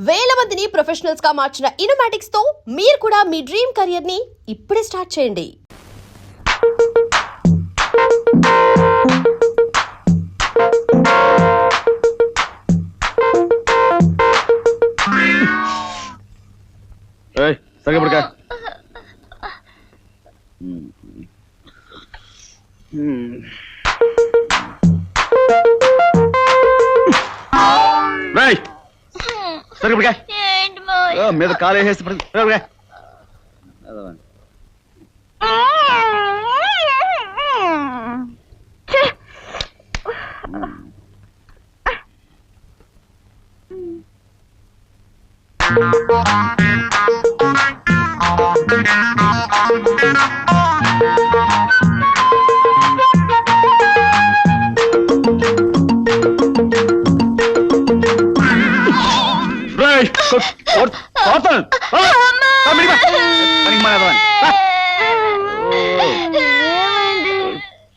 వేల మందిని ప్రొఫెషనల్స్ గా మార్చిన ఇనోమాటిక్స్ తో మీరు కూడా మీ డ్రీమ్ కెరియర్ ని ఇప్పుడే స్టార్ట్ చేయండి. ఏయ్ సరిగ్గా పడుకో. రేయ్ సరిగ్గా పడుకో. మీద కాలు వేసేసి పడుకో.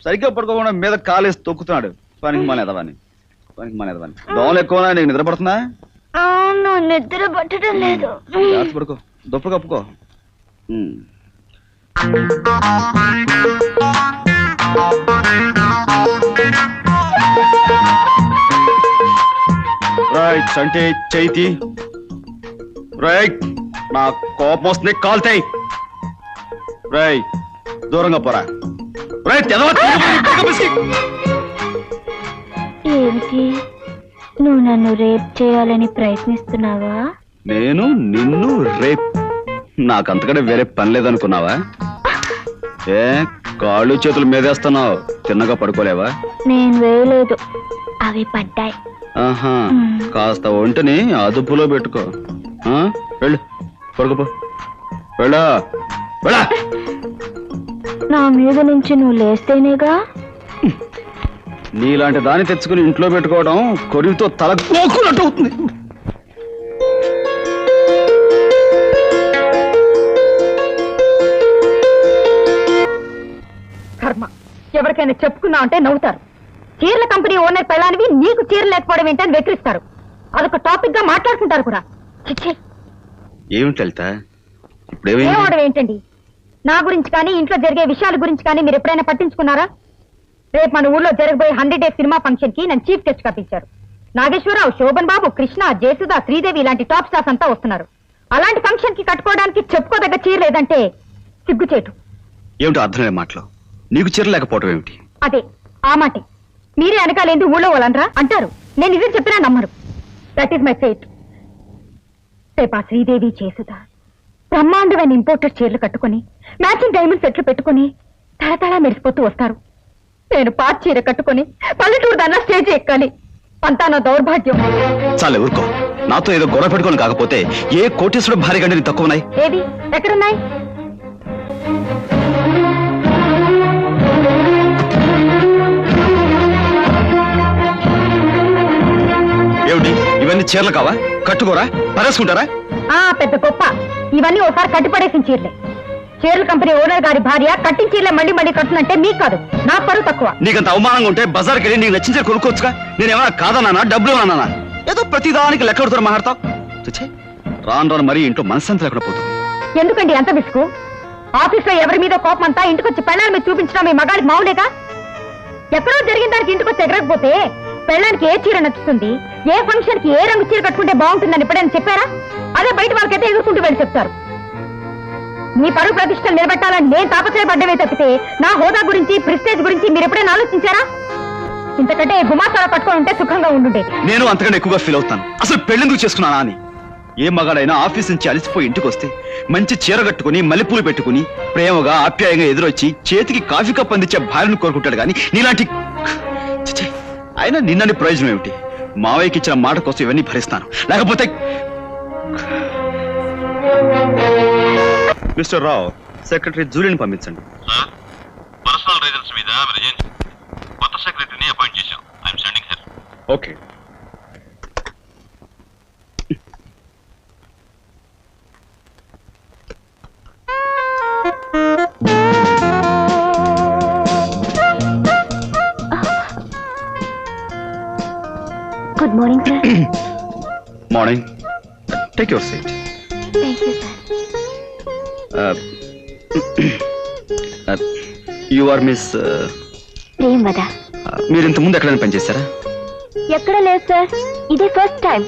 సరిగ్గా పడుకోకుండా మీద కాలేసి తొక్కుతున్నాడు. పనికి మానేదవాని దోమలు ఎక్కువ. నీకు నిద్ర పడుతుందా? నిద్ర పట్టడం లేదు. జాగ్రత్త పడుకో. దుప్పటి కప్పుకో. రైట్ అంటే చైతి. రైట్ నా కోపం వస్తుంది. కాల్తాయి. రైట్ దూరంగా పోరా. రైట్ ఏమిటి, నువ్వు నన్ను రేప్ చేయాలని ప్రయత్నిస్తున్నావా? నేను నిన్ను రేప్? నాకంతకంటే వేరే పని లేదనుకున్నావా? ఏ కాళ్ళు చేతులు మీదేస్తున్నావు? తిన్నగా పడుకోలేవా? నేను వేయలేదు, అవి పడ్డాయి. ఆహా, కాస్త ఒంటిని అదుపులో పెట్టుకో. వెళ్ళు పడుకోపో. వెళ్ళా వెళ్ళా. నా మీద నుంచి నువ్వు లేస్తేనేగా. నీలాంటి దాన్ని తెచ్చుకుని ఇంట్లో పెట్టుకోవడం కొరివితో తల నోకున్నట్టు అవుతుంది. కర్మ, ఎవరికైనా చెప్పుకున్నా అంటే నవ్వుతారు. చీరల కంపెనీ ఓనర్ పెళ్ళానివి నీకు చీర లేకపోవడం ఏంటని వెక్కిరిస్తారు. అదొక టాపిక్ గా మాట్లాడుకుంటారు కూడా. ఏమిటి లలిత ఇప్పుడు ఏమవడం ఏంటండి? నా గురించి కానీ ఇంట్లో జరిగే విషయాల గురించి కానీ మీరు ఎప్పుడైనా పట్టించుకున్నారా? రేపు మన ఊర్లో జరగబోయే 100 Days సినిమా ఫంక్షన్ కి నన్ను చీఫ్ గెస్ట్ గా పిలిచారు. నాగేశ్వరరావు, శోభన్ బాబు, కృష్ణ, జయసుధ, శ్రీదేవి ఇలాంటి టాప్ స్టార్స్ అంతా వస్తున్నారు. అలాంటి ఫంక్షన్ కి కట్టుకోవడానికి చెప్పుకోదగ్గ చీర లేదంటే సిగ్గుచేటు. ఏమిటి అర్థమైన మాటలు? నీకు చీర లేకపోవడం ఏమిటి? అదే ఆ మాటే. మీరే వెనకాలేంది ఊళ్ళో వాళ్ళనరా అంటారు. నేను ఇదే చెప్పినా నమ్మరు. That is my fate. రేపు ఆ శ్రీదేవి, జయసుధ బ్రహ్మాండమైన ఇంపోర్టెడ్ చీరలు కట్టుకుని మ్యాచింగ్ డైమండ్ సెట్లు పెట్టుకుని తళతళ మెరిసిపోతూ వస్తారు. నేను పాత చీర కట్టుకుని పల్లెటూరు దాన్నా స్టేజ్ ఎక్కాలి. అంతా నా దౌర్భాగ్యం. చాలు ఊరుకో. నాతో ఏదో గొడవ పెట్టుకోని కాకపోతే ఏ కోటేశ్వరుడు భారీ గంటని తక్కువ ఉన్నాయి. ఏది ఎక్కడున్నాయి? ఏమిటి ఇవన్నీ చీరలు కావా? కట్టుకోరా, పరేసుకుంటారా? పెద్ద గొప్ప. ఇవన్నీ ఒకసారి కట్టిపడేసిన చీరలే. చీరల కంపెనీ ఓనర్ గారి భార్య కట్టిన చీరలే మళ్ళీ మళ్ళీ కట్టునంటే మీకు కాదు, నా పరువు తక్కువ. నీకంత అవమానంగా ఉంటే బజార్కి వెళ్ళి నీకు నచ్చిన చీర కొనుక్కోవచ్చుగా. నేనేమన్నా కాదన్నా? డబ్బులు అన్నానా? ఏదో ప్రతిదానికి లెక్క కడుతున్నా మాట్లాడతావు. రాను రాను మరీ ఇంట్లో మనశ్శాంతి లేకుండా పోతుంది. ఎందుకండి అంత విసుగు? ఆఫీస్ లో ఎవరి మీద కోపం అంతా ఇంటికొచ్చి పెళ్ళాల మీద చూపించడం మీ మగాడికి మావులేగా. ఎక్కడో జరిగిన దానికి ఇంటికొచ్చి ఎగరకపోతే పెళ్ళానికి ఏ చీర నచ్చుతుంది, ఏ ఫంక్షన్ కి ఏ రంగు చీర కట్టుకుంటే బాగుంటుందని ఎప్పుడైనా చెప్పారా? అదే బయట వాళ్ళకైతే ఎగురుకుంటూ వెళ్ళి చెప్తారు. మీ పరువు ప్రతిష్టలు నిలబెట్టాలని నేను తాపత్రయపడ్డమే తప్పితే నా హోదా గురించి, ప్రిస్టేజ్ గురించి మీరు ఎప్పుడైనా ఆలోచించారా? ఇంతకంటే గుమాసారా పట్టుకొని ఉంటే సుఖంగా ఉండుండే. నేను అంతకంటే ఎక్కువగా ఫీల్ అవుతాను. అసలు పెళ్ళెందుకు చేసుకున్నానా అని. ఏ మగాడైనా ఆఫీస్ నుంచి అలసిపోయి ఇంటికి వస్తే మంచి చీర కట్టుకుని మల్లెపూలు పెట్టుకుని ప్రేమగా ఆప్యాయంగా ఎదురొచ్చి చేతికి కాఫీ కప్ అందించే భార్యను కోరుకుంటాడు కానీ నీలాంటి. అయినా నిన్నని ప్రయోజనం ఏమిటి? మావయ్యకి ఇచ్చిన మాట కోసం ఇవన్నీ భరిస్తాను. లేకపోతే మిస్టర్ రావు, సెక్రటరీ జూలిని పంపించండి. పర్సనల్ రీజన్స్ మీద కొత్త సెక్రటరీని అపాయింట్ చేశాం. I'm sending her. Okay. Good morning sir. Morning. Take your seat. Thank you sir. You are miss Premvada? మీరు ఇంత ముందు ఎక్కడైనా పనిచేస్తారా? ఎక్కడ లేదు సార్, ఇదే ఫస్ట్ టైం.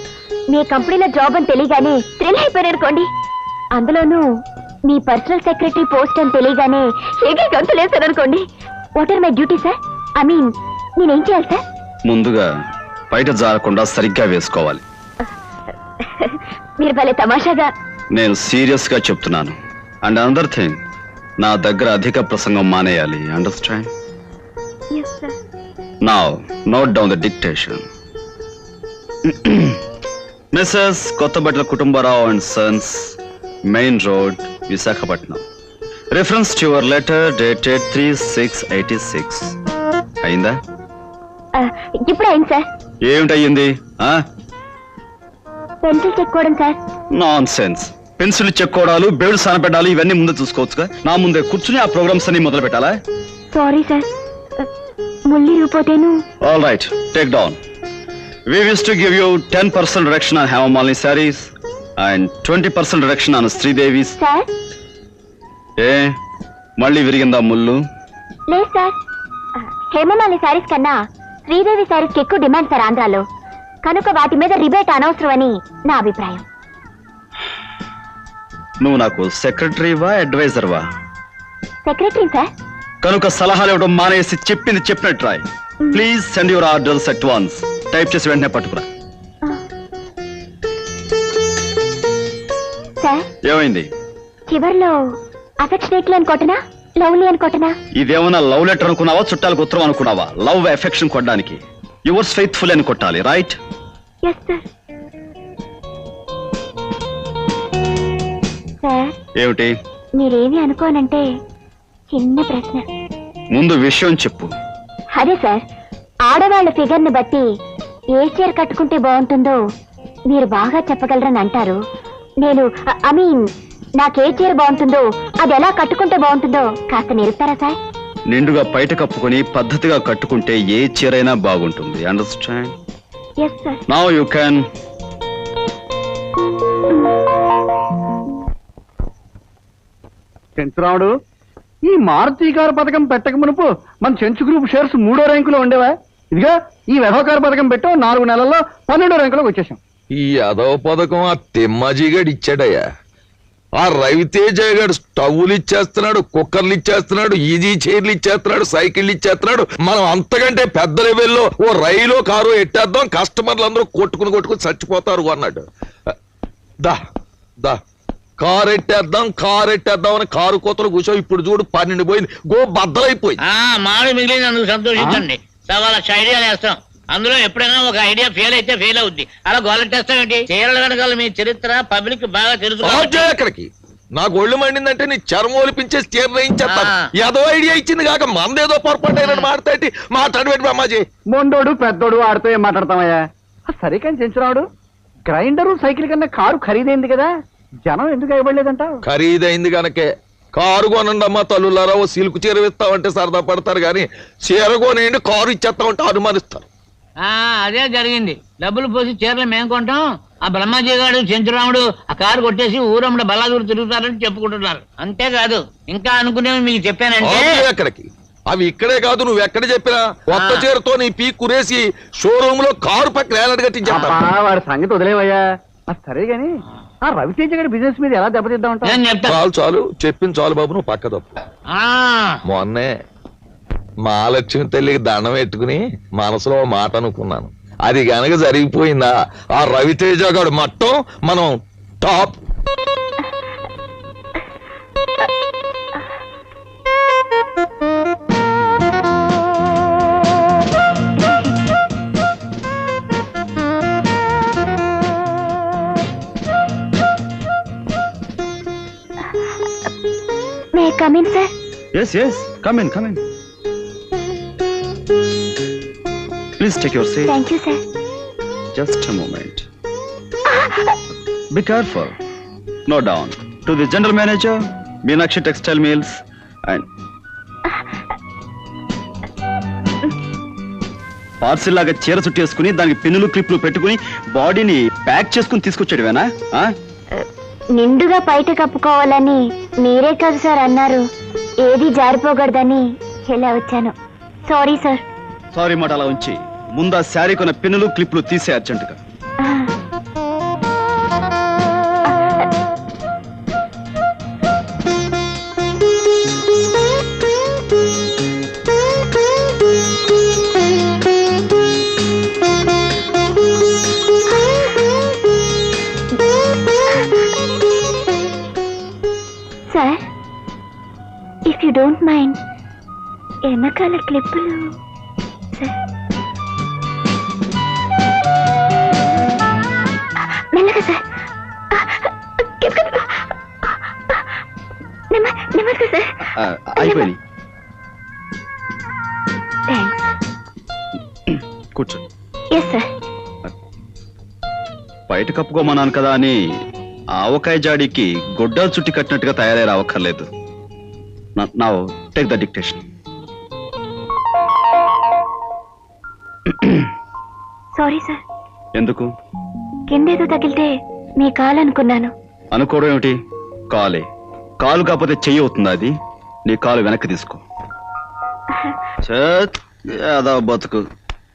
మీ కంపెనీలో జాబ్ అని తెలియగానే థ్రిల్ అయిపోయారు అనుకోండి. అందులోనూ మీ పర్సనల్ సెక్రటరీ పోస్ట్ అని తెలియగానే ఏకే గంతులు వేశారు అనుకోండి. What are my duty sir? I mean నేనేం చేయాలి సార్? ముందుగా బయట జారకుండా సరిగ్గా వేసుకోవాలి. మీరు భలే తమాషాగా. నేను సీరియస్ గా చెప్తున్నాను. అండ్ అనదర్ థింగ్, నా దగ్గర అధిక ప్రసంగం మానేయాలి. Understand? Now note down the dictation. Messrs Kottabatla Kutumbarao and sons, main road, Visakhapatnam. Reference to your letter dated 3/6/86. అయిందా? ఇప్పుడు అయింది సార్. ఏమిటయ్యింది? పెన్సిల్ చెక్కోవడం సార్. Nonsense. పెన్సిల్ చెక్కోవడాలు, బేడు సానపెట్టాలి, ఇవన్నీ ముందే చూసుకోవచ్చుగా. నా ముందే కూర్చుని ఆ ప్రోగ్రామ్స్ అన్ని మొదలు పెట్టాలా? సారీ సార్, ముళ్ళు ఇరిగిపోతేను. All right, take down. We wish to give you 10% reduction on Hemamalini sarees and 20% reduction on Sridevi's. Sir మళ్ళీ విరిగిందా ముళ్ళు? లేదు సార్, హేమమాలి శారీస్ కన్నా శ్రీదేవి శారీస్ కి ఎక్కువ డిమాండ్ సార్ ఆంధ్రాలో. కనుక వాటి మీద రిబేట్ అనవసరం అని నా అభిప్రాయం. నువ్వు నాకు సెక్రటరీవా, అడ్వైజర్వా? Secretary sir. కనుక సలహాలు ఇవ్వడం మానేసి చెప్పింది చెప్పినట్టు రాయ్. Please send your orders at once. Type చేసి వెంటనే పట్టుకురా. సార్ ఏమైంది? చివర్లో అఫెక్షనేట్లీ అనుకోటనా, లవ్లీ అనుకోటనా? ఇదేమన్నా లవ్ లెటర్ అనుకున్నావా, చుట్టాలకు ఉత్తరం అనుకున్నావా? లవ్ ఎఫెక్షన్ కొట్టడానికి యువర్స్ ఫెయిత్ఫుల్ అని కొట్టాలి. రైట్? Yes sir. సార్ ఏమిటి? మీరేమి అనుకోనంటే చిన్న ప్రశ్న. ముందు విషయం చెప్పు. అదే సార్, ఆడవాళ్ళ ఫిగర్ ని బట్టి ఏ చీర కట్టుకుంటే బాగుంటుందో మీరు బాగా చెప్పగలరని అంటారు. నేను ఐ మీన్ నాకే చీర బాగుంటుందో, అది ఎలా కట్టుకుంటే బాగుంటుందో కాస్త నేర్పుతారా సార్? నిండుగా బయట కప్పుకొని పద్ధతిగా కట్టుకుంటే ఏ చీరైనా బాగుంటుంది. Understand? Yes sir. Now you can. Chenchuramudu, ఈ మారుతి కారు పథకం పెట్టక మునుపు మన చెంచు గ్రూప్ షేర్స్ 3వ ర్యాంకులో ఉండేవా? ఇదిగా ఈ వ్యవహార పథకం పెట్టో 4 నెలల్లో 12వ ర్యాంకులోకి వచ్చేసాం. ఈ యాదవ పథకం ఆ తిమ్మాజీగాడు ఇచ్చాడయ్యా. ఆ రవితేజ గారు స్టవ్లు ఇచ్చేస్తున్నాడు, కుక్కర్లు ఇచ్చేస్తున్నాడు, ఈజీ చైర్లు ఇచ్చేస్తున్నాడు, సైకిళ్ళు ఇచ్చేస్తున్నాడు. మనం అంతకంటే పెద్ద లెవెల్లో ఓ రైలు కారు ఎట్టేద్దాం, కస్టమర్లు అందరూ కొట్టుకుని చచ్చిపోతారు అన్నాడు. దా దా కారు ఎట్టేద్దాం అని కారు కోతలు కూర్చో. ఇప్పుడు చూడు 12 పోయింది, గో బద్దలైపోయింది. మామిడి మిగిలినందుకు సంతోషించండి. 1,00,000 ఐడియాలు వేస్తాం. అందులో ఎప్పుడైనా ఒక ఐడియా ఫెయిల్ అయితే ఫెయిల్ అవుద్ది. అలా గోలెట్టేస్తామేంటి? చీరల వెనకాల మీ చరిత్ర పబ్లిక్ బాగా తెలుసు. ఎక్కడికి నాకు ఒళ్ళు మండిందంటే నీ చర్మం ఒలిపించేసి చీర వేయించేస్తాను. ఏదో ఐడియా ఇచ్చింది కాక మందేదో పొరపాటు అయినా మాట్లాడి మాట్లాడబెట్టి అమ్మాజీ. మొండోడు పెద్దోడు ఆడితో ఏం మాట్లాడతామయ్యా? సరే కానీ చెంచురాముడు, గ్రైండరు సైకిల్ కన్నా కారు ఖరీదైంది కదా, జనం ఎందుకు ఇవ్వలేదంటావు? ఖరీదైంది గనకే కారు కొనండి అమ్మా తల్లులారా. ఓ సిల్క్ చీర ఇస్తామంటే సరదా పడతారు కానీ చీర కొనేయండి కారు ఇచ్చేస్తామంటే అనుమానిస్తారు. అదే జరిగింది. డబ్బులు పోసి చీరలు మేము కొంటాం, ఆ బ్రహ్మాజీ గారు చెంచురాముడు ఆ కారు కొట్టేసి ఊరమ్మడ బల్లాదూరు తిరుగుతారని చెప్పుకుంటున్నారు. అంతేకాదు ఇంకా అనుకునేవి మీకు చెప్పానంటే. ఎక్కడికి అవి ఇక్కడే కాదు, నువ్వు ఎక్కడ చెప్పినా కొత్త చీరతో నీ పీ కురేసి షోరూమ్ లో కారు పక్కన ఏలాంటి కట్టించేస్తా. వాడి సంగతి వదిలేవయ్యా. సరే గాని ఆ రవితేజ గారి బిజినెస్ మీద ఎలా దెబ్బతిద్దామంటా? చాలు చెప్పింది చాలు బాబు, నువ్వు పక్క తప్పు. మొన్నే మహాలక్ష్మి తల్లికి దండం పెట్టుకుని మనసులో మాట అనుకున్నాను. అది గనక జరిగిపోయిందా ఆ రవితేజ గారు మట్టం మనం top. May come in sir? Yes, come in. Please take your seat. Thank you sir. Just a moment. Be careful. Note down. To the general manager, Meenakshi Textile Mills, and parcel లాగా చీర చుట్టేసుకుని దానికి పిన్నులు క్లిప్లు పెట్టుకుని బాడీని pack చేసుకుని తీసుకొచ్చాడువేనా? నిండుగా బయట కప్పుకోవాలని మీరే కదా సార్ అన్నారు. ఏది జారిపోకూడదని ఇలా వచ్చాను. Sorry sir. సారీ మాట అలా ఉంచి ముందు ఆ శారీ కొన్న పిన్నులు క్లిప్లు తీసే అర్జెంటుగా. Sir, if you don't mind వెనకాల క్లిప్పులు సార్. మెల్లగా సార్. నమస్తే సార్. అయిపోయింది. థ్యాంక్స్. కూర్చో. Yes sir. బయట కప్పుకోమన్నాను కదా అని ఆవకాయ జాడీకి గొడ్డలు చుట్టి కట్టినట్టుగా తయారై రావక్కర్లేదు. Now take the dictation. Sorry sir. ఎందుకు? కిందేదో తగిలితే మీ కాలు అనుకున్నాను. అనుకోవడం ఏమిటి? కాలే. కాలు కాకపోతే చెయ్యి అవుతుందా అది? నీ కాలు వెనక్కి తీసుకో. ఏదో బతుకు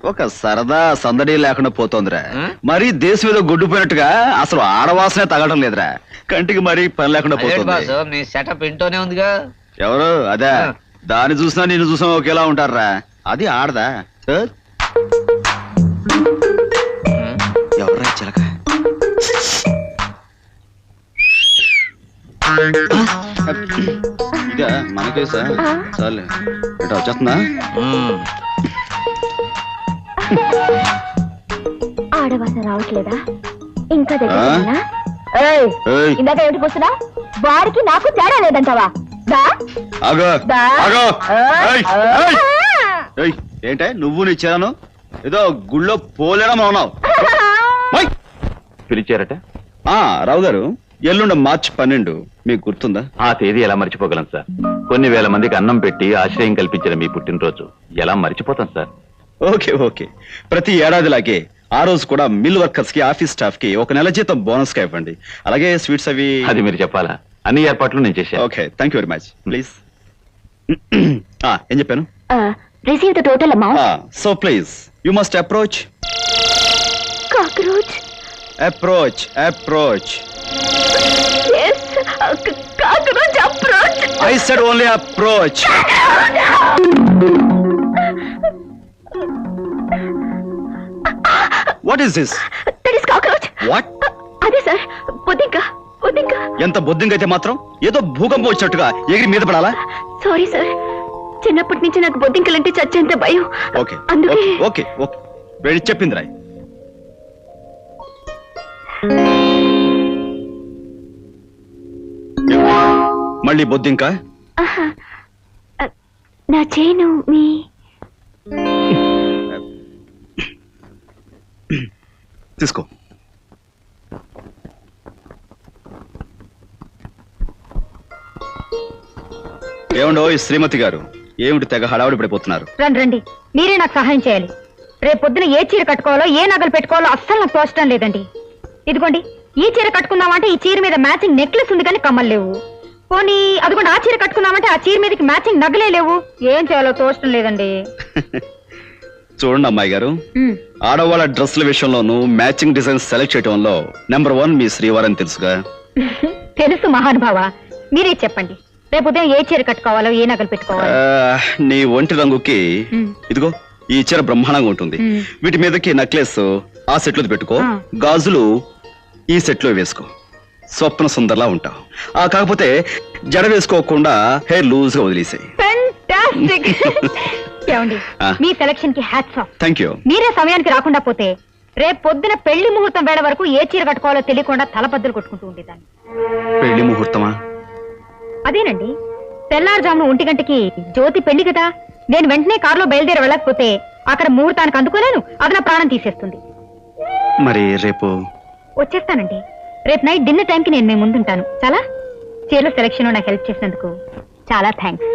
ఒక సరదా సందడి లేకుండా పోతోందిరా. మరి దేశం ఏదో గొడ్డుపోయినట్టుగా అసలు ఆడవాసనే తగడం లేదురా. కంటికి మరి పని లేకుండా పోతుంది. మీ సెటప్ ఇంటోనే ఉందిగా. ఎవరు? అదే. దాన్ని చూసినా నిన్ను చూసినా ఒకేలా ఉంటారా? అది ఆడదా? ఎవరా చిలక? ఇదా మనకేసా? చాలే ఎటో వచ్చేస్తుందా? ఆడవాసన రావట్లేదా? ఇంకా దగ్గర ఏయ్, ఇందాక ఏమిటి పోతున్నా? వాడికి నాకు తేడా లేదంటావా? దా ఆగో, దా. ఆగో. ఏయ్, ఏయ్. ఏయ్, ఏంటే నువ్వు నీ చేరాను ఏదో గుళ్ళో పోలేడం ఉన్నావు. పిలిచారట? రావు గారు, ఎల్లుండ మార్చి 12 మీకు గుర్తుందా? ఆ తేదీ ఎలా మర్చిపోగలం సార్? కొన్ని వేల మందికి అన్నం పెట్టి ఆశ్రయం కల్పించిన మీ పుట్టినరోజు ఎలా మర్చిపోతాం సార్? Okay okay. ప్రతి ఏడాదిలాగే ఆ రోజు కూడా మిల్ వర్కర్స్ కి, ఆఫీస్ స్టాఫ్ కి 1 నెల జీతం బోనస్ గా ఇవ్వండి. అలాగే స్వీట్స్ అవి. అది మీరు చెప్పాలా? అన్ని ఏర్పాట్లు నేను చేశాను. Okay, thank you very much. Please. ఏం చెప్పాను? Receive the total amount. So please you must approach. Cockroach. Approach approach. Yes, cockroach approach. I said only approach. What is this? That is cockroach. What? అదే sir, బొద్దింక. ఎంత బొద్దింక అయితే మాత్రం ఏదో భూకంపం వచ్చినట్టుగా ఎగిరి మీద పడాలా? సారీ సార్, చిన్నప్పటి నుంచి నాకు బొద్దింకలంటే చచ్చేంత భయం. ఓకే అందుకే ఓకే ఓకే. వేడి చెప్పింది రాయ్. మళ్ళీ బొద్దింక? ఆహా, నా చేను మీ తీసుకో. ఏమండో ఈ శ్రీమతి గారు, ఏమిటి తెగ హడావుడి పడిపోతున్నారు? రండి, మీరే నాకు సహాయం చేయాలి. రేపు పొద్దున ఏ చీర కట్టుకోవాలో, ఏ నగలు పెట్టుకోవాలో అస్సలు నాకు తోచడం లేదండి. ఇదిగోండి, ఈ చీర కట్టుకుందామంటే ఈ చీర మీద మ్యాచింగ్ నెక్లెస్ ఉంది కానీ కమ్మలు లేవు. పోనీ అదిగోండి, ఆ చీర కట్టుకుందామంటే ఆ చీర మీదకి మ్యాచింగ్ నగలే లేవు. ఏం చేయాలో తోచడం లేదండి. చూడండి అమ్మాయి గారు, ఆడవాళ్ళ డ్రెస్ల విషయంలోనూ మ్యాచింగ్ డిజైన్ సెలెక్ట్ చేయడంలో నెంబర్ 1 మీ శ్రీవారని తెలుసుగా. తెలుసు మహానుభావ, మీరే చెప్పండి. రేపు ఉదయం ఏ చీర కట్టుకోవాలో, ఏ నగలు పెట్టుకోవాలో. నీ ఒంటి రంగుకి ఇదిగో ఈ చీర బ్రహ్మాండంగా ఉంటుంది. వీటి మీదకి నెక్లెస్ ఆ సెట్ లో పెట్టుకో, గాజులు ఈ సెట్ లో వేసుకో, స్వప్న సుందర్లా ఉంటావు. కాకపోతే జడ వేసుకోకుండా హెయిర్ లూజ్ గా వదిలేసాయి. ఏమండి, మీ సెలక్షన్ కి హ్యాట్స్ ఆఫ్. Thank you. మీరే సమయానికి రాకుండా పోతే రేపు పొద్దున పెళ్లి ముహూర్తం వేళ వరకు ఏ చీర కట్టుకోవాలో తెలియకుండా తలపద్దలు కొట్టుకుంటూ ఉండేదాన్ని. పెళ్లి ముహూర్తమా? అదేనండి, తెల్లారుజామున 1 గంటకి జ్యోతి పెళ్లి కదా. నేను వెంటనే కారులో బయలుదేరి వెళ్ళకపోతే అక్కడ ముహూర్తానికి అందుకోలేను, అది నా ప్రాణం తీసేస్తుంది. మరి రేపు వచ్చేస్తానండి. రేపు నైట్ డిన్నర్ టైంకి నేను మీ ముందుంటాను. చాలా చీరల సెలక్షన్ నాకు హెల్ప్ చేసినందుకు చాలా థ్యాంక్స్.